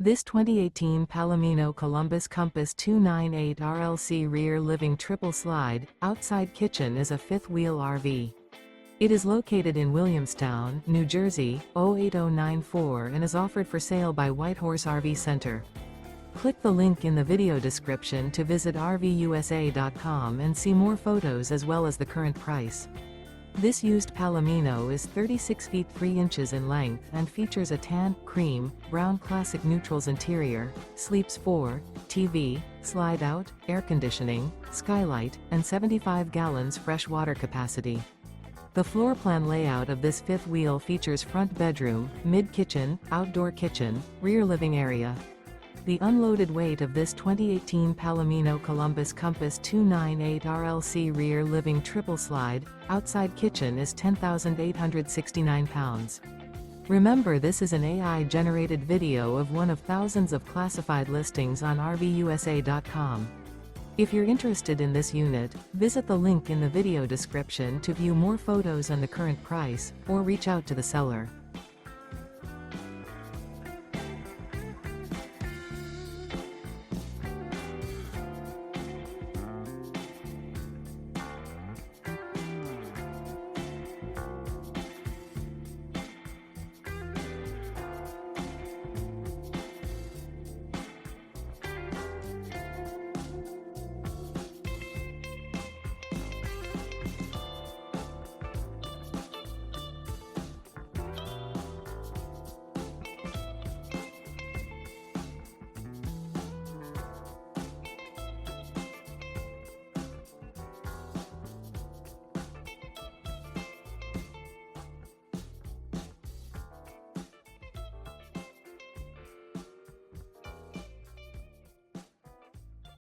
This 2018 Palomino Columbus Compass 298 RLC rear living triple slide, outside kitchen is a fifth-wheel RV. It is located in Williamstown, New Jersey, 08094 and is offered for sale by Whitehorse RV Center. Click the link in the video description to visit RVUSA.com and see more photos as well as the current price. This used Palomino is 36 feet 3 inches in length and features a tan, cream, brown classic neutrals interior, sleeps 4, TV, slide-out, air conditioning, skylight, and 75 gallons fresh water capacity. The floor plan layout of this fifth wheel features front bedroom, mid-kitchen, outdoor kitchen, rear living area. The unloaded weight of this 2018 Palomino Columbus Compass 298 RLC rear living triple slide, outside kitchen is 10,869 pounds. Remember, this is an AI-generated video of one of thousands of classified listings on RVUSA.com. If you're interested in this unit, visit the link in the video description to view more photos and the current price, or reach out to the seller.